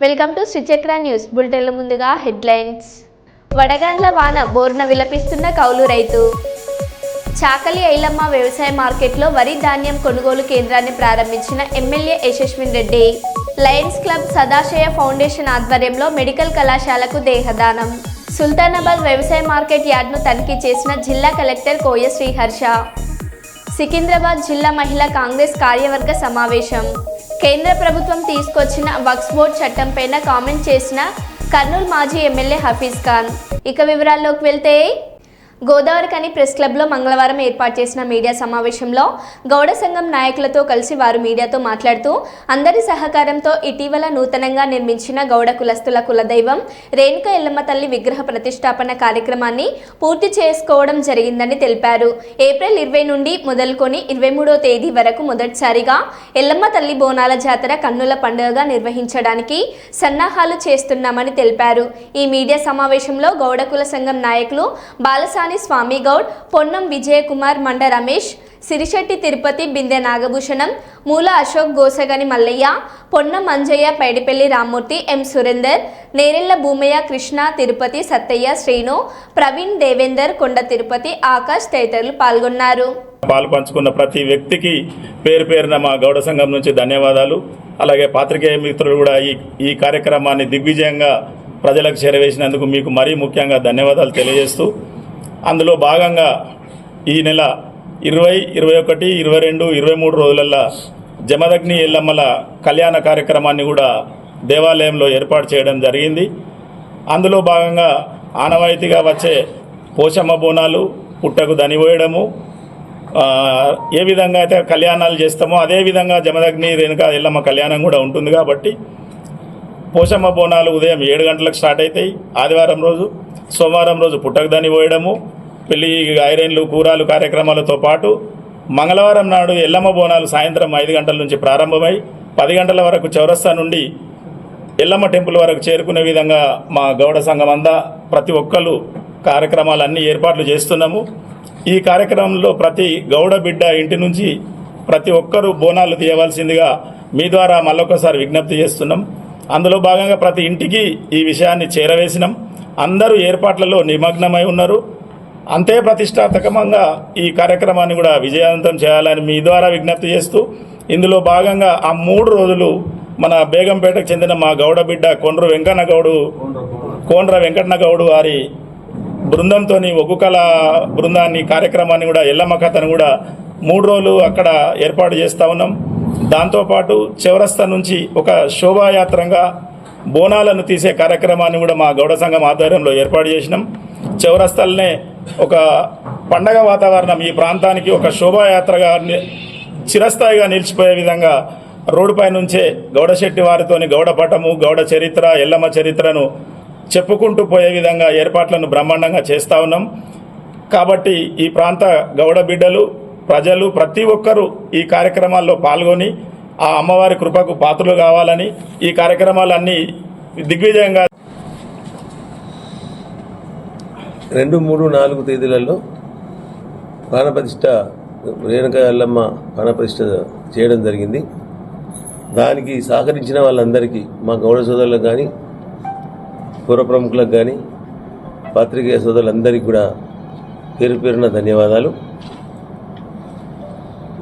Welcome to Sri Chakra news బులెటిన్ల ముందుగా headlines. వడగండ్ల వాన బోర్న విలపిస్తున్న కౌలు రైతు. చాకలి ఐలమ్మ వ్యవసాయ మార్కెట్లో వరి ధాన్యం కొనుగోలు కేంద్రాన్ని ప్రారంభించిన MLA Yashaswin Reddy. Lions club Sadashaya foundation ఆధ్వర్యంలో మెడికల్ కళాశాలకు దేహదానం. సుల్తానాబాద్ వ్యవసాయ మార్కెట్ యార్డ్ను తనిఖీ చేసిన జిల్లా కలెక్టర్ కోయ శ్రీహర్ష. సికింద్రాబాద్ జిల్లా మహిళా కాంగ్రెస్ కార్యవర్గ సమావేశం. కేంద్ర ప్రభుత్వం తీసుకొచ్చిన వక్ఫ్ బోర్డు చట్టంపైన కామెంట్ చేసిన కర్నూలు మాజీ ఎమ్మెల్యే హఫీజ్ ఖాన్. ఇక వివరాల్లోకి వెళ్తే, గోదావరిఖని ప్రెస్ క్లబ్లో మంగళవారం ఏర్పాటు చేసిన మీడియా సమావేశంలో గౌడ సంఘం నాయకులతో కలిసి వారు మీడియాతో మాట్లాడుతూ, అందరి సహకారంతో ఇటీవల నూతనంగా నిర్మించిన గౌడ కులస్తుల కులదైవం రేణుక ఎల్లమ్మ తల్లి విగ్రహ ప్రతిష్టాపన కార్యక్రమాన్ని పూర్తి చేసుకోవడం జరిగిందని తెలిపారు. ఏప్రిల్ 20 నుండి మొదలుకొని 23వ తేదీ వరకు మొదటిసారిగా ఎల్లమ్మ తల్లి బోనాల జాతర కన్నుల పండుగగా నిర్వహించడానికి సన్నాహాలు చేస్తున్నామని తెలిపారు. ఈ మీడియా సమావేశంలో గౌడ కుల సంఘం నాయకులు బాలసాని స్వామి గౌడ్, పొన్నం విజయకుమార్, మండ రమేష్, సిరిశెట్టి తిరుపతి, బిందె నాగభూషణం, మూల అశోక్, గోసగని మల్లయ్య, పొన్నం అంజయ్య, పైడిపల్లి రామ్మూర్తి, ఎం సురేందర్, నేరెళ్ల భూమయ్య, కృష్ణ, తిరుపతి, సత్తయ్య, శ్రీను, ప్రవీణ్, దేవేందర్, కొండ తిరుపతి, ఆకాష్ తదితరులు పాల్గొన్నారు. పాల్పంచుకున్న ప్రతి వ్యక్తికి పేరు పేరున మా గౌడ సంఘం నుంచి ధన్యవాదాలు. అలాగే పాత్రికేయ మిత్రులు కూడా ఈ కార్యక్రమాన్ని దిగ్విజయంగా ప్రజలకు చేరవేసినందుకు మీకు మరీ ముఖ్యంగా ధన్యవాదాలు తెలియజేస్తూ, అందులో భాగంగా ఈ నెల 20, 21, 22, 23 రోజులల్లో జమదగ్ని ఎల్లమ్మల కళ్యాణ కార్యక్రమాన్ని కూడా దేవాలయంలో ఏర్పాటు చేయడం జరిగింది. అందులో భాగంగా ఆనవాయితీగా వచ్చే పోషమ్మ బోనాలు, పుట్టకు దనిపోయడము, ఏ విధంగా అయితే కళ్యాణాలు చేస్తామో అదేవిధంగా జమదగ్ని రేణుక ఎల్లమ్మ కళ్యాణం కూడా ఉంటుంది. కాబట్టి పోషమ్మ బోనాలు ఉదయం 7 గంటలకు స్టార్ట్ అవుతాయి ఆదివారం రోజు. సోమవారం రోజు పుట్టకు దనిపోయడము, పెళ్లి ఐరన్లు, కూరాలు కార్యక్రమాలతో పాటు మంగళవారం నాడు ఎల్లమ్మ బోనాలు సాయంత్రం 5 గంటల నుంచి ప్రారంభమై 10 గంటల వరకు చౌరస్తా నుండి ఎల్లమ్మ టెంపుల్ వరకు చేరుకునే విధంగా మా గౌడ సంఘం అంతా ప్రతి ఒక్కరు కార్యక్రమాలన్నీ ఏర్పాట్లు చేస్తున్నాము. ఈ కార్యక్రమంలో ప్రతి గౌడ బిడ్డ ఇంటి నుంచి ప్రతి ఒక్కరూ బోనాలు తీయవలసిందిగా మీ ద్వారా మళ్ళొకసారి విజ్ఞప్తి చేస్తున్నాం. అందులో భాగంగా ప్రతి ఇంటికి ఈ విషయాన్ని చేరవేసినాం. అందరూ ఏర్పాట్లలో నిమగ్నమై ఉన్నారు. అంతే ప్రతిష్టాత్మకంగా ఈ కార్యక్రమాన్ని కూడా విజయవంతం చేయాలని మీ ద్వారా విజ్ఞప్తి చేస్తూ, ఇందులో భాగంగా ఆ 3 రోజులు మన బేగంపేటకు చెందిన మా గౌడ బిడ్డ కోండ్ర వెంకన్న గౌడు వారి బృందంతో ఒగ్గుకళ బృందాన్ని కార్యక్రమాన్ని కూడా ఎల్లమ్మ కథను కూడా 3 రోజులు అక్కడ ఏర్పాటు చేస్తూ ఉన్నాం. దాంతోపాటు చౌరస్తా నుంచి ఒక శోభాయాత్రంగా బోనాలను తీసే కార్యక్రమాన్ని కూడా మా గౌడ సంఘం ఆధ్వర్యంలో ఏర్పాటు చేసినాం. చౌరస్తాలనే ఒక పండగ వాతావరణం ఈ ప్రాంతానికి ఒక శోభాయాత్రగా చిరస్థాయిగా నిలిచిపోయే విధంగా రోడ్డుపై నుంచే గౌడశెట్టి వారితోని గౌడ పటము, గౌడ చరిత్ర, ఎల్లమ్మ చరిత్రను చెప్పుకుంటూ పోయే విధంగా ఏర్పాట్లను బ్రహ్మాండంగా చేస్తూ ఉన్నాం. కాబట్టి ఈ ప్రాంత గౌడ బిడ్డలు, ప్రజలు ప్రతి ఒక్కరూ ఈ కార్యక్రమాల్లో పాల్గొని ఆ అమ్మవారి కృపకు పాత్రలు కావాలని ఈ కార్యక్రమాలన్నీ దిగ్విజయంగా 2, 3, 4 తేదీలలో ప్రాణప్రతిష్ఠ రేణుక ఎల్లమ్మ ప్రాణప్రతిష్ఠ చేయడం జరిగింది. దానికి సహకరించిన వాళ్ళందరికీ, మా గౌడ సోదరులకు కానీ, పూర్వ ప్రముఖులకు కానీ, పాత్రికేయ సోదరులందరికీ కూడా పేరు పేరున ధన్యవాదాలు.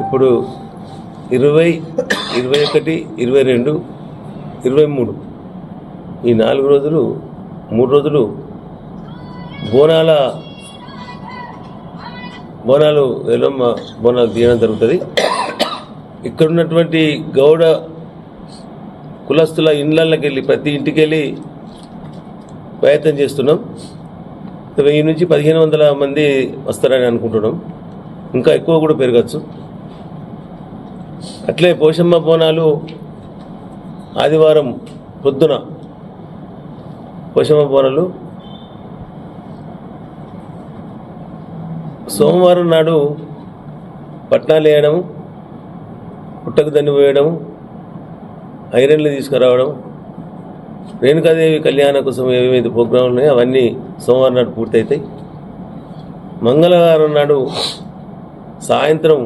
ఇప్పుడు 20, 21, 22, 23 ఈ 4 రోజులు 3 రోజులు బోనాలు ఎల్లమ్మ బోనాలు తీయడం జరుగుతుంది. ఇక్కడ ఉన్నటువంటి గౌడ కులస్తుల ఇళ్ళకి వెళ్ళి ప్రతి ఇంటికి వెళ్ళి ప్రయత్నం చేస్తున్నాం. 1000 నుంచి 1500 మంది వస్తారని అనుకుంటున్నాం. ఇంకా ఎక్కువ కూడా పెరగచ్చు. అట్లే పోషమ్మ బోనాలు ఆదివారం పొద్దున పోషమ్మ బోనాలు, సోమవారం నాడు పట్నాలు వేయడం, పుట్టకు దన్ని పోయడం, ఐరన్లు తీసుకురావడం, రేణుకాదేవి కళ్యాణ కోసం ఏమేమి ప్రోగ్రాంలు ఉన్నాయో అవన్నీ సోమవారం నాడు పూర్తవుతాయి. మంగళవారం నాడు సాయంత్రం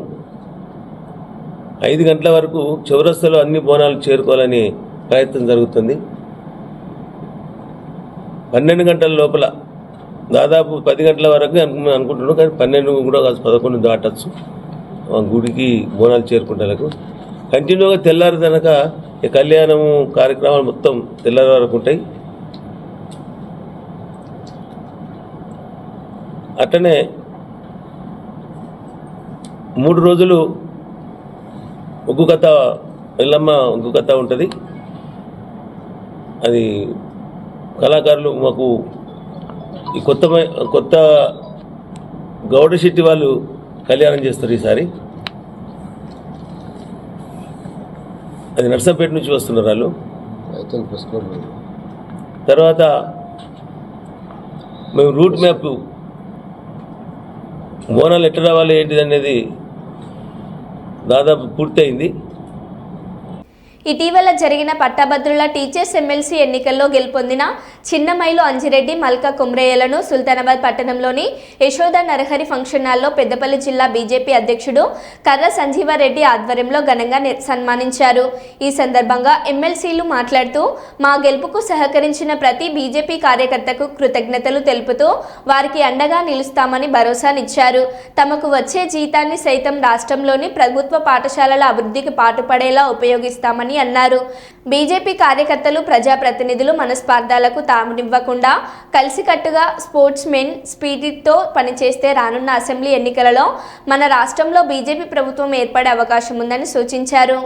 5 గంటల వరకు చౌరస్తాలో అన్ని బోనాలు చేరుకోవాలని ప్రయత్నం జరుగుతుంది. 12 గంటల లోపల దాదాపు 10 గంటల వరకు అనుకుంటున్నాం, కానీ 12 కూడా కాదు 11 దాటచ్చు గుడికి బోనాలు చేరుకుంటాలకు. కంటిన్యూగా తెల్లారి కనుక ఈ కళ్యాణము కార్యక్రమాలు మొత్తం తెల్లారి వరకు ఉంటాయి. అట్లనే 3 రోజులు ఒగ్గు కథ, ఎల్లమ్మ ఒగ్గు కథ ఉంటుంది. అది కళాకారులు మాకు ఈ కొత్త గౌడ శెట్టి వాళ్ళు కళ్యాణం చేస్తారు ఈసారి. అది నర్సంపేట నుంచి వస్తున్నారు వాళ్ళు. తర్వాత మేము రూట్ మ్యాప్ బోనాలు ఎట్లా రావాలి ఏంటిది అనేది దాదాపు పూర్తయింది. ఇటీవల జరిగిన పట్టభద్రుల టీచర్స్ ఎమ్మెల్సీ ఎన్నికల్లో గెలుపొందిన చిన్నమైలు అంజిరెడ్డి, మల్కా కుమ్రేయలను సుల్తానాబాద్ పట్టణంలోని యశోద నరహరి ఫంక్షన్ హాల్లో పెద్దపల్లి జిల్లా బీజేపీ అధ్యక్షుడు కర్ర సంజీవారెడ్డి ఆధ్వర్యంలో ఘనంగా సన్మానించారు. ఈ సందర్భంగా ఎమ్మెల్సీలు మాట్లాడుతూ మా గెలుపుకు సహకరించిన ప్రతి బీజేపీ కార్యకర్తకు కృతజ్ఞతలు తెలుపుతూ వారికి అండగా నిలుస్తామని భరోసానిచ్చారు. తమకు వచ్చే జీతాన్ని సైతం రాష్ట్రంలోని ప్రభుత్వ పాఠశాలల అభివృద్ధికి పాటుపడేలా ఉపయోగిస్తామని అన్నారు. బీజేపీ కార్యకర్తలు, ప్రజాప్రతినిధులు మనస్పార్థాలకు తామునివ్వకుండా కలిసికట్టుగా స్పోర్ట్స్ మెన్ స్పిరిట్తో పనిచేస్తే రానున్న అసెంబ్లీ ఎన్నికలలో మన రాష్ట్రంలో బీజేపీ ప్రభుత్వం ఏర్పడే అవకాశం ఉందని సూచించారు.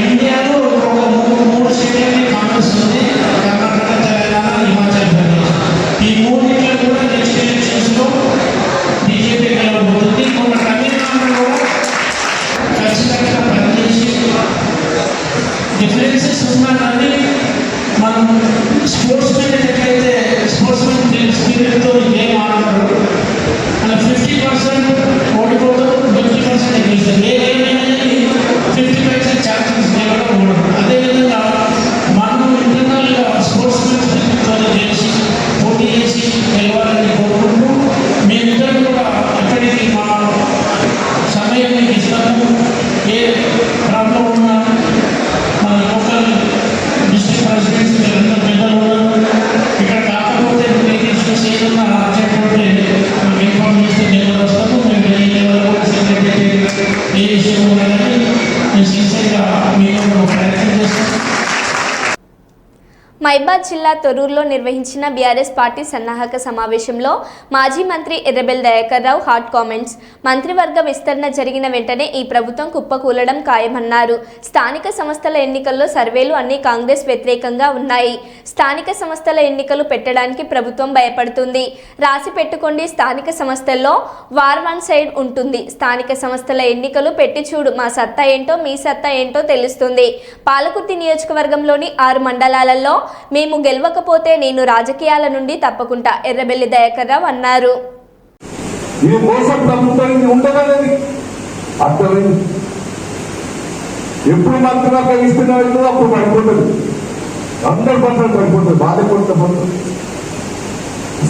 ఇండియాలో ఒక మూడు స్టేట్లని కాంగ్రెస్ ఉంది, కర్ణాటక, తెలంగాణ, హిమాచల్ ప్రదేశ్. మహబూబాద్ జిల్లా తొర్రూరులో నిర్వహించిన బీఆర్ఎస్ పార్టీ సన్నాహక సమావేశంలో మాజీ మంత్రి ఎర్రబెల్లి దయాకర్ రావు హాట్ కామెంట్స్. మంత్రివర్గ విస్తరణ జరిగిన వెంటనే ఈ ప్రభుత్వం కుప్పకూలడం ఖాయమన్నారు. స్థానిక సంస్థల ఎన్నికల్లో సర్వేలు అన్ని కాంగ్రెస్ వ్యతిరేకంగా ఉన్నాయి. స్థానిక సంస్థల ఎన్నికలు పెట్టడానికి ప్రభుత్వం భయపడుతుంది. రాసి పెట్టుకోండి, స్థానిక సంస్థల్లో వార్ వన్ సైడ్ ఉంటుంది. స్థానిక సంస్థల ఎన్నికలు పెట్టి చూడు, మా సత్తా ఏంటో మీ సత్తా ఏంటో తెలుస్తుంది. పాలకుర్తి నియోజకవర్గంలోని 6 మండలాలలో మేము గెలవకపోతే నేను రాజకీయాల నుండి తప్పుకుంటా, ఎర్రబెల్లి దయాకర్ రావు అన్నారు. ఇది మోసం ప్రభుత్వానికి ఉండదనేది అర్థమైంది. ఎప్పుడు మంత్రివర్గం ఇస్తున్నారో అప్పుడు పడిపోతుంది, 100% పడిపోతుంది, బాధపడుతుంది.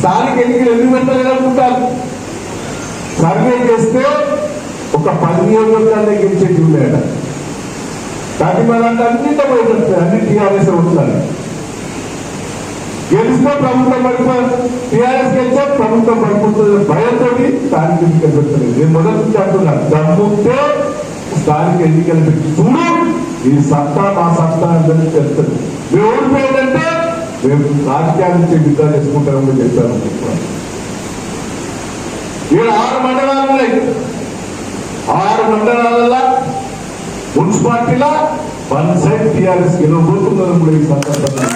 స్థానిక ఎన్నికలు ఎన్ని పెట్టలేదనుకుంటారు. సర్వే చేస్తే ఒక 10 నియోజకవర్గాల్లో గెలిచేది ఉన్నాయట. కానీ మనంటే అన్నింటిలో పోయింది, అన్ని టీఆర్ఎస్ వస్తున్నారు. గెలిస్తే ప్రభుత్వం పడిపోతుంది, టీఆర్ఎస్ గెలిస్తే ప్రభుత్వం పడిపోతుంది. భయంతో స్థానిక ఎన్నికలు పెడుతుంది. నేను మొదటి నుంచి అంటున్నాను, దమ్ముంటే స్థానిక ఎన్నికలు పెట్టి చూడు, ఈ సత్తా మా సత్తా అని తెలుస్తుంది. మేము ఓడిపోయిందంటే మేము రాజకీయాల నుంచి విత్డ్రా చేసుకుంటామని చెప్పాను. ఇక్కడ 6 మండలాలు ఉన్నాయి. 6 మండలాల మున్సిపాలిటీల వన్ సైడ్ టీఆర్ఎస్ గెలవబోతుందని కూడా ఈ సందర్భంగా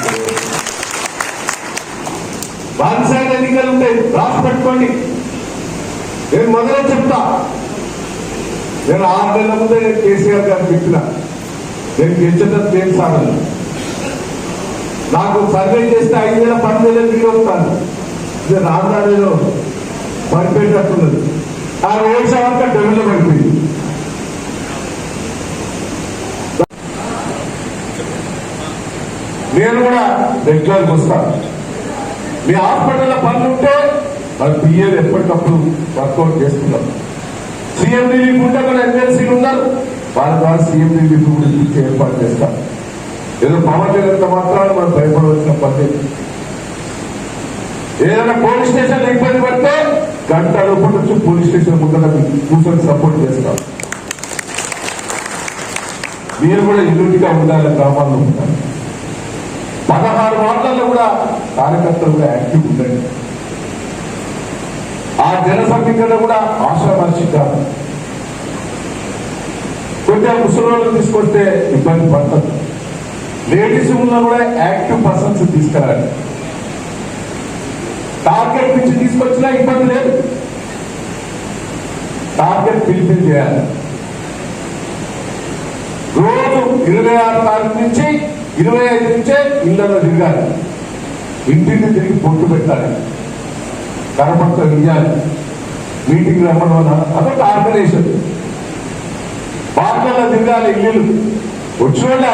వన్ సైడ్ ఎన్నికలు ఉంటాయి, రాసి పెట్టుకోండి. నేను మొదలే చెప్తా, నేను 6 నెలల ముందే నేను కేసీఆర్ గారు చెప్పిన, నేను గెలిచేటట్టు ఏం సాగను. నాకు సర్వే చేస్తే 5,000 10,000 నీళ్ళు వస్తాను. నేను ఆంధ్రాలో పడిపోయేటట్టున్నది. ఆ వ్యవసాయం డెవెల్లో పడిపోయింది. నేను కూడా రెగ్యులర్గా వస్తాను. మీ హాస్పిటల్లో పనులు ఉంటే మన పిఏలు ఎప్పటికప్పుడు వర్కౌట్ చేస్తున్నాం. సీఎం రిలీఫ్ ఉంటే మన ఎమ్మెల్సీలు ఉన్నారు, వాళ్ళ ద్వారా సీఎం రిలీఫ్ కూడా ఇచ్చే ఏర్పాటు చేస్తాం. ఏదో పవన్ చేత మాత్రాలు మనం భయపడవలసిన పద్ధతి. ఏదైనా పోలీస్ స్టేషన్ ఇబ్బంది పడితే గంట లోపల నుంచి పోలీస్ స్టేషన్ ముందర కూర్చొని సపోర్ట్ చేస్తాం. మీరు కూడా యూనిట్గా ఉండాలి, గ్రామాల్లో ఉంటారు. 16 వార్డులలో కూడా కార్యకర్తలు కూడా యాక్టివ్ ఉండండి. ఆ జన సమీకరణ కూడా ఆశామాషిగా కొంచెం ముసలి తీసుకొస్తే ఇబ్బంది పడుతుంది. లేడీస్ ఉన్న కూడా యాక్టివ్ పర్సన్స్ తీసుకురాలి. టార్గెట్ నుంచి తీసుకొచ్చినా ఇబ్బంది లేదు, టార్గెట్ ఫిల్ఫిల్ చేయాలి. రోజు 26 తారీఖు నుంచి 25 నుంచే ఇళ్లలో తిరగాలి, ఇంటిని తిరిగి పొట్టు పెట్టాలి, కరపత్రం ఇవ్వాలి, మీటింగ్ రమ్మని అదొక ఆర్గనైజేషన్. పార్టీలో తిరగాలి, ఇల్లు వచ్చిన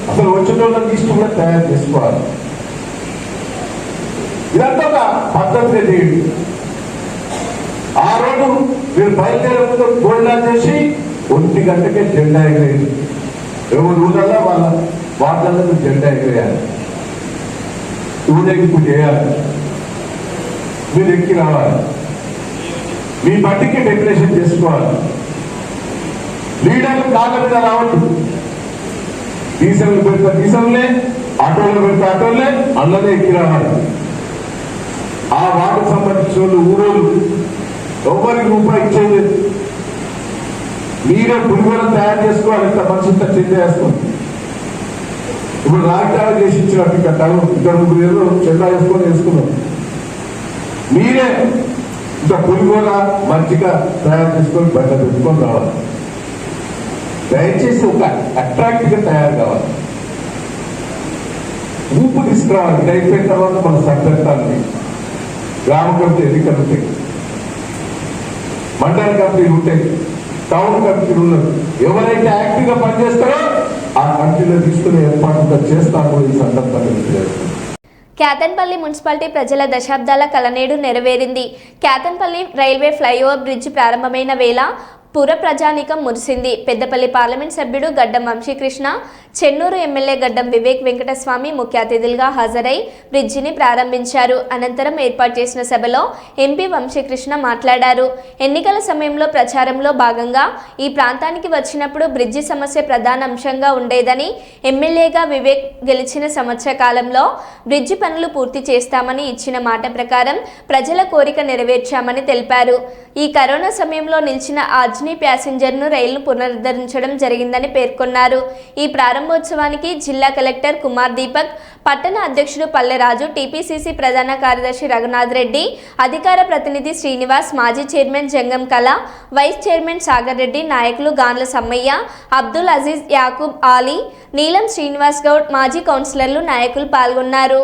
అసలు వచ్చిన వాళ్ళ లిస్టు కూడా తయారు చేసుకోవాలి. ఇదంతా ఒక పద్ధతిగా చేయండి. ఆ రోజు మీరు బయలుదేరే ముందు గోల్డా చేసి 1 గంటకే జెండా ఎగరేది. ఎవరు ఊళ్ళల్లో వాళ్ళ వార్తల్లో జెండా ఎగరేయాలి, ఊరేగింపు చేయాలి. మీరు ఎక్కి రావాలి, మీ బండికి డెకరేషన్ చేసుకోవాలి. లీడర్లు కాళ్ళ మీద రావద్దు. డీసెల్ పెడతా డీసెల్లే, ఆటోలో పెడతా ఆటోలే, అన్నదే ఎక్కి రావాలి. ఆ వార్డుకు సంబంధించిన వాళ్ళు ఊరోళ్ళు ఎవరికి రూపాయి ఇచ్చేది. మీరే పులిగోరం తయారు చేసుకోవాలి. ఇంత మనుషులతో చెంద వేసుకోండి. ఇప్పుడు రాజకీయాలు చేసి ఇచ్చినట్టు కట్టారు, 2 ఏదో చెందా వేసుకున్నాం. మీరే ఇంత పులిగోర మంచిగా తయారు చేసుకొని బయట పెట్టుకొని రావాలి. దయచేసి ఒక అట్రాక్టివ్ గా తయారు కావాలి, ఊపు తీసుకురావాలి. ఇది అయిపోయిన తర్వాత మన సభ్యత్వాన్ని గ్రామ కమిటీ ఎన్నికలు ఉంటాయి, మండల కమిటీలు ఉంటాయి, టౌన్ కమిటీలు ఉన్నారు. ఎవరైతే యాక్టివ్ గా పనిచేస్తారో ఆ కమిటీలో తీసుకునే ఏర్పాటు చేస్తారో ఈ సందర్భంగా. కేతన్పల్లి మున్సిపాలిటీ ప్రజల దశాబ్దాల కలనేడు నెరవేరింది. కేతన్పల్లి రైల్వే ఫ్లైఓవర్ బ్రిడ్జ్ ప్రారంభమైన వేళ పుర ప్రజానీకం మురిసింది. పెద్దపల్లి పార్లమెంట్ సభ్యుడు గడ్డం వంశీకృష్ణ చెన్నూరు ఎమ్మెల్యే గడ్డం వివేక్ వెంకటస్వామి ముఖ్య అతిథులుగా హాజరై బ్రిడ్జిని ప్రారంభించారు. అనంతరం ఏర్పాటు చేసిన సభలో ఎంపీ వంశీకృష్ణ మాట్లాడారు. ఎన్నికల సమయంలో ప్రచారంలో భాగంగా ఈ ప్రాంతానికి వచ్చినప్పుడు బ్రిడ్జి సమస్య ప్రధాన అంశంగా ఉండేదని, ఎమ్మెల్యేగా వివేక్ గెలిచిన సంవత్సర కాలంలో బ్రిడ్జి పనులు పూర్తి చేస్తామని ఇచ్చిన మాట ప్రకారం ప్రజల కోరిక నెరవేర్చామని తెలిపారు. ఈ కరోనా సమయంలో నిలిచిన అజ్ని ప్యాసింజర్ను రైలును పునరుద్ధరించడం జరిగిందని పేర్కొన్నారు. ఈ ప్రారంభోత్సవానికి జిల్లా కలెక్టర్ కుమార్ దీపక్, పట్టణ అధ్యక్షుడు పల్లెరాజు, టీపీసీసీ ప్రధాన కార్యదర్శి రఘునాథ్ రెడ్డి, అధికార ప్రతినిధి శ్రీనివాస్, మాజీ చైర్మన్ జంగం కళ, వైస్ చైర్మన్ సాగర్ రెడ్డి, నాయకులు గాన్ల సమ్మయ్య, అబ్దుల్ అజీజ్, యాకూబ్ ఆలీ, నీలం శ్రీనివాస్ గౌడ్, మాజీ కౌన్సిలర్లు, నాయకులు పాల్గొన్నారు.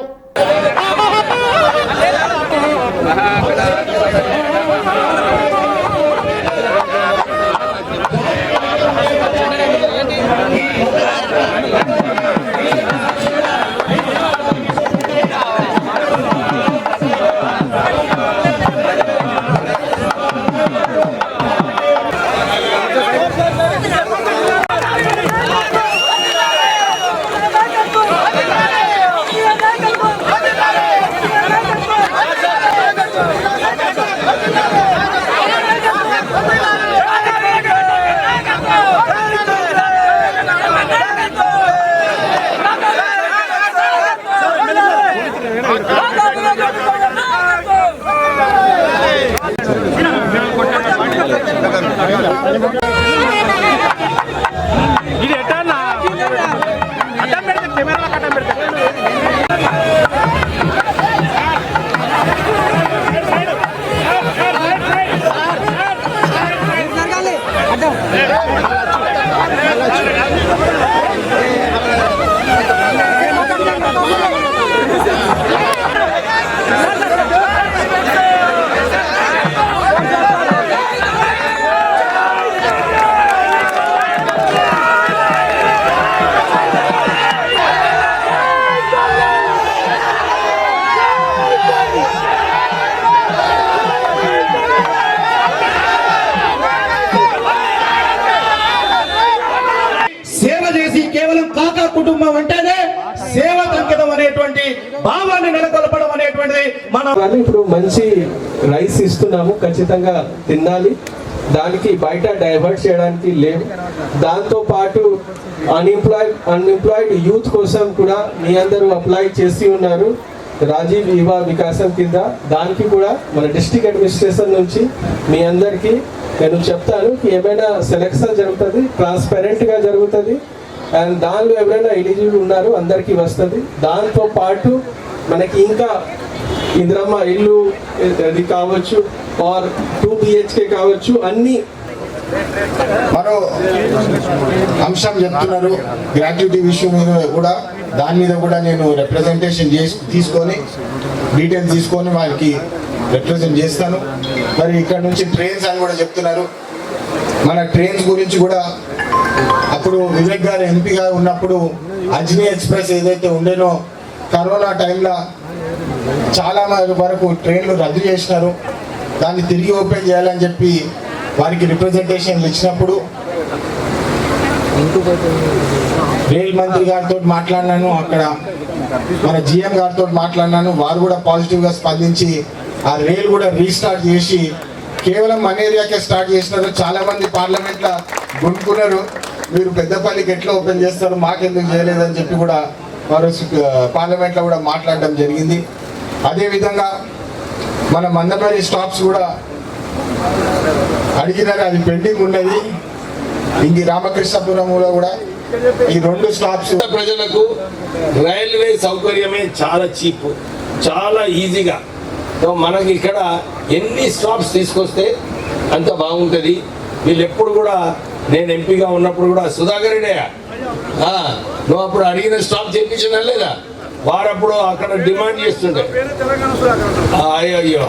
ఇది ఎట్టన్నా అడ్డం పెడితే కెమెరా అడ్డం పెడితే కుటుంబం అంటేనే సేవ అంకితం అనేటువంటి భావాన్ని నెలకొల్పడం అనేటువంటిది మనం ఇప్పుడు మంచి రైస్ ఇస్తున్నాము, ఖచ్చితంగా తినాలి. దానికి బయట డైవర్ట్ చేయడానికి లేవు. దాంతో పాటు అన్ఎంప్లాయిడ్ యూత్ కోసం కూడా మీ అందరూ అప్లై చేసి ఉన్నారు రాజీవ్ యువ వికాసం కింద. దానికి కూడా మన డిస్ట్రిక్ట్ అడ్మినిస్ట్రేషన్ నుంచి మీ అందరికీ నేను చెప్తాను ఏమైనా సెలెక్షన్ జరుగుతుంది, ట్రాన్స్పరెంట్గా జరుగుతుంది. అండ్ దానిలో ఎవరైనా ఎలిజిబుల్ ఉన్నారు అందరికీ వస్తుంది. దాంతో పాటు మనకి ఇంకా ఇందిరమ్మ ఇల్లు అది కావచ్చు, ఆర్ 2 BHK కావచ్చు, అన్ని మరో అంశం చెప్తున్నారు గ్రాట్యుటీ విషయం మీద కూడా. దాని మీద కూడా నేను రిప్రజెంటేషన్ తీసుకొని డీటెయిల్ తీసుకొని వాళ్ళకి రిప్రజెంట్ చేస్తాను. మరి ఇక్కడ నుంచి ట్రైన్స్ అని కూడా చెప్తున్నారు. మన ట్రైన్స్ గురించి కూడా అప్పుడు వివేక్ గారు ఎంపీగా ఉన్నప్పుడు అజ్ని ఎక్స్ప్రెస్ ఏదైతే ఉండేనో కరోనా టైంలో చాలా వరకు ట్రైన్లు రద్దు చేసినారు. దాన్ని తిరిగి ఓపెన్ చేయాలని చెప్పి వారికి రిప్రజెంటేషన్లు ఇచ్చినప్పుడు రైల్ మంత్రి గారితో మాట్లాడినాను, అక్కడ మన GM గారితో మాట్లాడినాను. వారు కూడా పాజిటివ్గా స్పందించి ఆ రైల్ కూడా రీస్టార్ట్ చేసి కేవలం మన ఏరియాకే స్టార్ట్ చేసినారు. చాలామంది పార్లమెంట్లో గుంటుకున్నారు, మీరు పెద్దపల్లికి ఎట్లా ఓపెన్ చేస్తారు, మాకెందుకు చేయలేదని చెప్పి కూడా వారు పార్లమెంట్లో కూడా మాట్లాడడం జరిగింది. అదేవిధంగా మన మందమరి స్టాప్స్ కూడా అడిగినారు, అది పెండింగ్ ఉన్నది. ఇంక రామకృష్ణపురంలో కూడా ఈ 2 స్టాప్స్. ప్రజలకు రైల్వే సౌకర్యమే చాలా చీప్, చాలా ఈజీగా. మనకి ఇక్కడ ఎన్ని స్టాప్స్ తీసుకొస్తే అంత బాగుంటుంది. వీళ్ళు ఎప్పుడు కూడా నేను ఎంపీగా ఉన్నప్పుడు కూడా సుధాకర్ రెడ్డి నువ్వు అప్పుడు అడిగిన స్టాప్ చేయించిన లేదా, వారప్పుడు అక్కడ డిమాండ్ చేస్తుండే. అయ్యో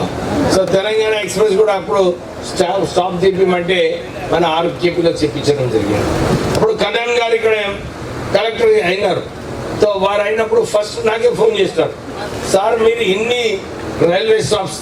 సో తెలంగాణ ఎక్స్ప్రెస్ కూడా అప్పుడు స్టాప్ చేపించమంటే మన ఆర్కేపీలో చెప్పించడం జరిగింది. అప్పుడు కళ్యాణ్ గారు ఇక్కడ కలెక్టర్ అయినారు. సో వారు అయినప్పుడు ఫస్ట్ నాకే ఫోన్ చేస్తారు, సార్ మీరు ఇన్ని రైల్వే స్టాప్స్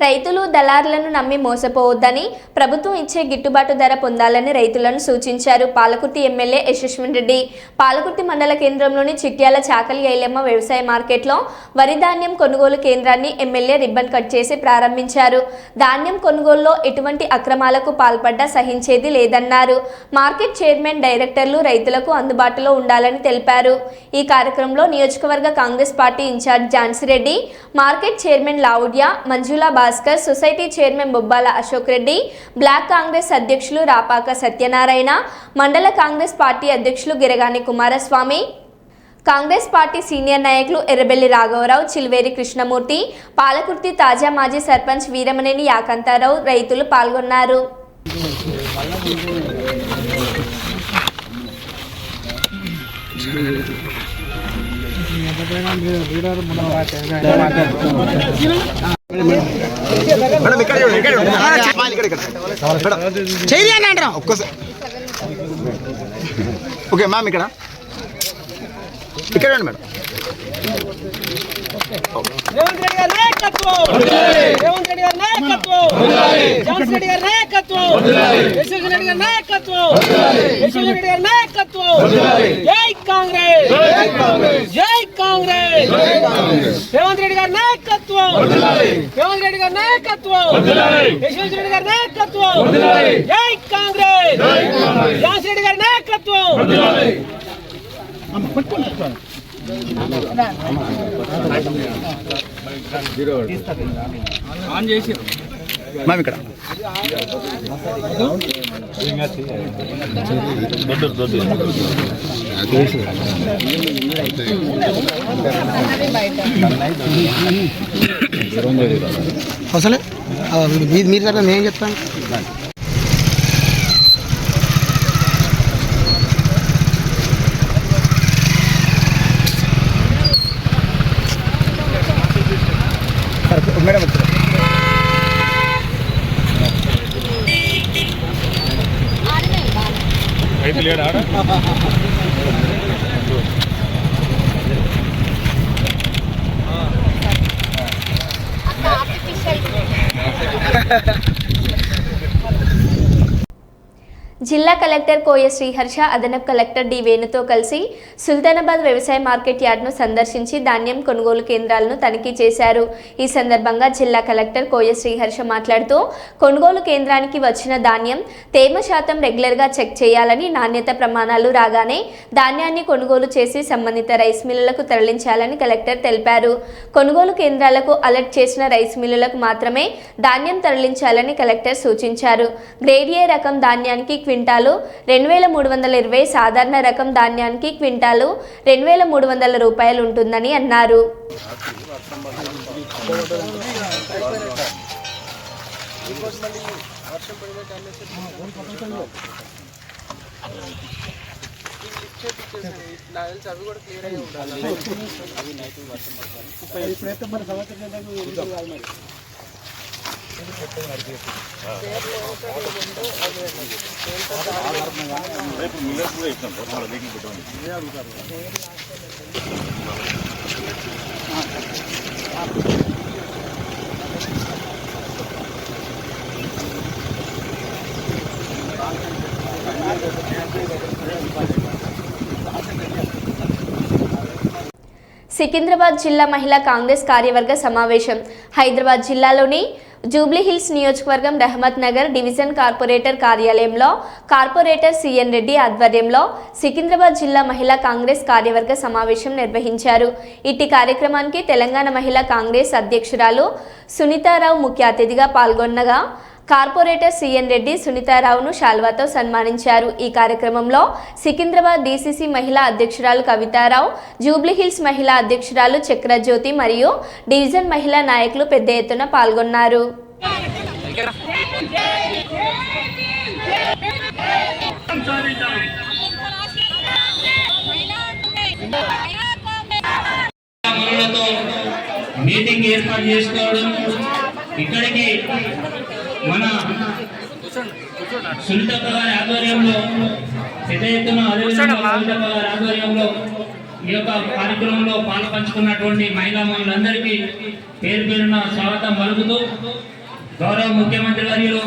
రైతులు దళారులను నమ్మి మోసపోవద్దని, ప్రభుత్వం ఇచ్చే గిట్టుబాటు ధర పొందాలని రైతులను సూచించారు పాలకుర్తి ఎమ్మెల్యే యశస్విన్ రెడ్డి. పాలకుర్తి మండల కేంద్రంలోని చిట్యాల చాకలి ఐలమ్మ వ్యవసాయ మార్కెట్లో వరి ధాన్యం కొనుగోలు కేంద్రాన్ని ఎమ్మెల్యే రిబ్బన్ కట్ చేసి ప్రారంభించారు. ధాన్యం కొనుగోలులో ఎటువంటి అక్రమాలకు పాల్పడ్డా సహించేది లేదన్నారు. మార్కెట్ చైర్మన్, డైరెక్టర్లు రైతులకు అందుబాటులో ఉండాలని తెలిపారు. ఈ కార్యక్రమంలో నియోజకవర్గ Congress party in-charge Jhansi Reddy, market chairman Lavudya, Manjula Bhaskar, society chairman Bobbala Ashok Reddy, block Congress అధ్యక్షులు రాపాక సత్యనారాయణ, మండల కాంగ్రెస్ పార్టీ అధ్యక్షులు గిరగాని కుమారస్వామి, కాంగ్రెస్ పార్టీ సీనియర్ నాయకులు ఎర్రబెల్లి రాఘవరావు, చిల్వేరి కృష్ణమూర్తి, పాలకుర్తి తాజా మాజీ సర్పంచ్ వీరమనేని యాకంతారావు రైతులు పాల్గొన్నారు. ఓకే మ్యామ్, ఇక్కడ మేడం. రేవంత్ రెడ్డి గారి నాయకత్వం, రేవంత్ రెడ్డి గారి నాయకత్వం, ఝాన్సీ రెడ్డి గారి నాయకత్వం, యశస్వి రెడ్డి గారి నాయకత్వం, యశస్వి రెడ్డి గారి నాయకత్వం. జై కాంగ్రెస్, జై కాంగ్రెస్. రేవంత్ రెడ్డి గారి నాయకత్వం, రేవంత్ రెడ్డి గారి నాయకత్వం, యశస్వి రెడ్డి గారి నాయకత్వం. జై కాంగ్రెస్, ఝాన్సీ రెడ్డి గారి నాయకత్వం. ఆన్ చేసి మ్యామ్ ఇక్కడ అసలే మీరు కదా నేను చెప్తాను. మేడం రైతు లేడా ఆడ? జిల్లా కలెక్టర్ కోయ శ్రీహర్ష అదనపు కలెక్టర్ డి వేణుతో కలిసి సుల్తానాబాద్ వ్యవసాయ మార్కెట్ యార్డ్ను సందర్శించి ధాన్యం కొనుగోలు కేంద్రాలను తనిఖీ చేశారు. ఈ సందర్భంగా జిల్లా కలెక్టర్ కోయ శ్రీహర్ష మాట్లాడుతూ కొనుగోలు కేంద్రానికి వచ్చిన ధాన్యం తేమ శాతం రెగ్యులర్గా చెక్ చేయాలని, నాణ్యత ప్రమాణాలు రాగానే ధాన్యాన్ని కొనుగోలు చేసి సంబంధిత రైస్ మిల్లులకు తరలించాలని కలెక్టర్ తెలిపారు. కొనుగోలు కేంద్రాలకు అలర్ట్ చేసిన రైస్ మిల్లులకు మాత్రమే ధాన్యం తరలించాలని కలెక్టర్ సూచించారు. గ్రేడ్ ఏ రకం ధాన్యానికి క్వింటాలు 2320, సాధారణ రకం ధాన్యానికి క్వింటాలు 2300 రూపాయలు ఉంటుందని అన్నారు. సికింద్రాబాద్ జిల్లా మహిళా కాంగ్రెస్ కార్యవర్గ సమావేశం హైదరాబాద్ జిల్లాలోని జూబ్లీహిల్స్ నియోజకవర్గం రహమత్ నగర్ డివిజన్ కార్పొరేటర్ కార్యాలయంలో కార్పొరేటర్ సిఎన్ రెడ్డి ఆధ్వర్యంలో సికింద్రాబాద్ జిల్లా మహిళా కాంగ్రెస్ కార్యవర్గ సమావేశం నిర్వహించారు. ఇట్టి కార్యక్రమానికి తెలంగాణ మహిళా కాంగ్రెస్ అధ్యక్షురాలు సునీతారావు ముఖ్య అతిథిగా పాల్గొనగా కార్పొరేటర్ సిఎన్ రెడ్డి సునీతారావును శాల్వాతో సన్మానించారు. ఈ కార్యక్రమంలో సికింద్రాబాద్ డీసీసీ మహిళా అధ్యక్షురాలు కవితారావు, జూబ్లీహిల్స్ మహిళా అధ్యక్షురాలు చక్రజ్యోతి మరియు డివిజన్ మహిళా నాయకులు పెద్ద ఎత్తున పాల్గొన్నారు. మీటింగ్ ఏర్పాటు చేసుకోవడం, ఇక్కడికి మన సునీతక్క గారి ఆధ్వర్యంలో పెద్ద ఎత్తున ఆధ్వర్యంలో ఈ యొక్క కార్యక్రమంలో పాల్పంచుకున్నటువంటి మహిళా మనులందరికీ పేరు పేరున స్వాగతం పలుకుతూ గౌరవ ముఖ్యమంత్రి వర్యులు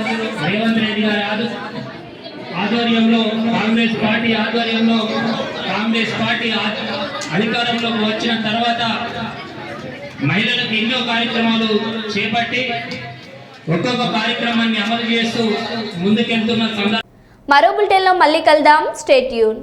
రేవంత్ రెడ్డి గారి ఆధ్వర్యంలో కాంగ్రెస్ పార్టీ అధికారంలోకి వచ్చిన తర్వాత మహిళలకు ఎన్నో కార్యక్రమాలు చేపట్టి ఒక్కొక్క కార్యక్రమాన్ని అమలు చేస్తూ ముందుకెళ్తున్న సందర్భంగా మరో బులెటిన్లో మళ్ళీ కలుద్దాం. Stay tune.